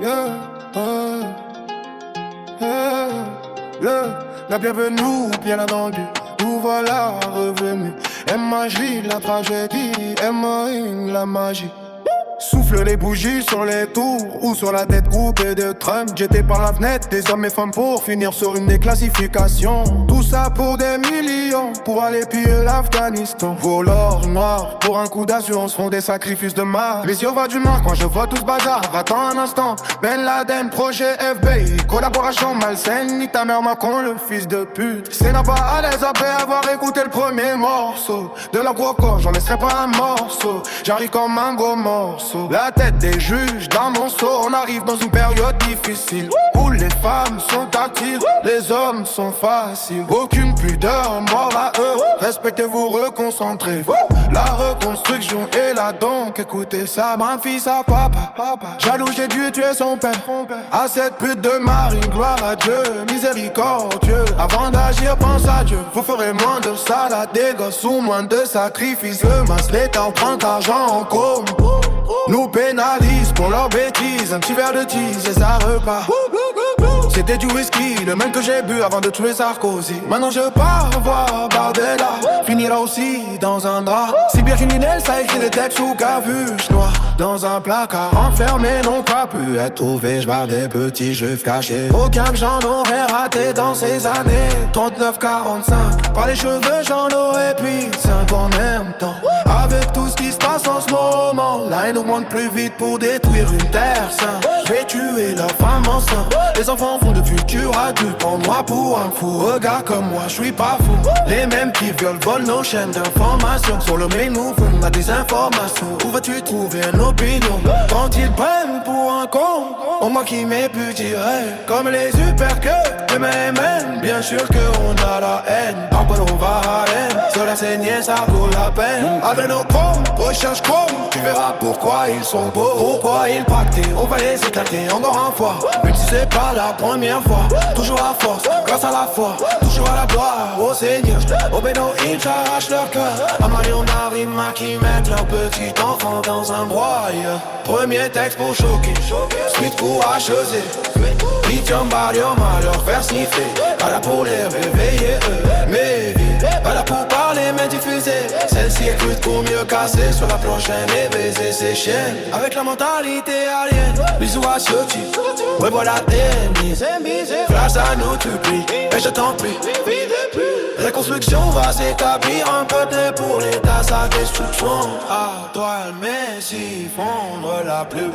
Yeah, yeah, yeah. La bienvenue, bien attendu. Nous voilà revenus. M.A.J. la tragédie, M.A.I. la magie. Souffle les bougies sur les tours ou sur la tête coupée de Trump. J'étais par la fenêtre des hommes et femmes pour finir sur une déclassification. Tout ça pour des millions, pour aller piller l'Afghanistan. Voleurs noirs, pour un coup d'assurance font des sacrifices de marre. Les yeux voient du noir quand je vois tout ce bazar. Attends un instant, Ben Laden, projet FBI, collaboration malsaine. Ni ta mère Macron, le fils de pute. C'est n'a pas à l'aise après avoir écouté le premier morceau de la gros corps, j'en laisserai pas un morceau. J'arrive comme un gros morceau. La tête des juges dans mon seau. On arrive dans une période difficile où les femmes sont actives, les hommes sont faciles. Aucune pudeur, mort à eux. Respectez-vous, reconcentrez. La reconstruction est là donc écoutez ça. Ma fille, sa papa. Jaloux, j'ai dû tuer son père. À cette pute de Marie, gloire à Dieu, miséricordieux. Avant d'agir, pense à Dieu. Vous ferez moins de salade, des gosses ou moins de sacrifices. Le masque, l'État prend l'argent en com. Nous pénalisent pour leurs bêtises. Un petit verre de tease et ça repart. C'était du whisky, le même que j'ai bu avant de tuer Sarkozy. Maintenant je pars voir Bardella, finira aussi dans un drap. Si bien criminel, ça écrit des textes sous capuche noire. Dans un placard enfermé, n'ont pas pu être trouvé. J'barre des petits juifs cachés. Aucun j'en aurais raté dans ces années 39-45. Par les cheveux j'en aurais pris 5 en même temps. Avec tout ce qui se passe en ce moment, là ils nous montent plus vite pour détruire une terre sainte. J'ai tué la femme enceinte. Les enfants font de futurs adultes. Prends moi pour un fou, regarde comme moi, je suis pas fou. Les mêmes qui violent, volent nos chaînes d'information. Sur le main move, on a des informations. Où vas-tu trouver une opinion quand ils prennent pour un con? Au moins qui m'épudierait comme les uppercuts de MMN. Bien sûr qu'on a la haine. Après on va à haine. Sur la saignée ça vaut la peine. Avec nos chromes, recherche chrome. Tu verras pourquoi ils sont beaux. Pourquoi ils pactent, on va les éclater encore une fois. Même si c'est pas la première fois. Toujours à force, grâce à la foi. Toujours à la gloire, au Seigneur. Au béno, ils t'arrachent leur cœur. À Marionnari, qui mettent leur petit enfant dans un broyeur. Premier texte pour choquer. Suite courageuse. Lithium, barium, à leur faire sniffer. Pas là pour les réveiller, eux. Mais pas là pour parler, mais diffuser. Celle-ci écoute pour mieux casser. Sur la prochaine et baiser ses chaînes. Avec la mentalité alien. Bisous à ce type. Ouais, voilà tes mises. Flash à nous, tu pries. Et je t'en prie. Reconstruction va s'établir. Un peu de pour l'état, sa destruction. À toi, le Messie, fondre la pluie.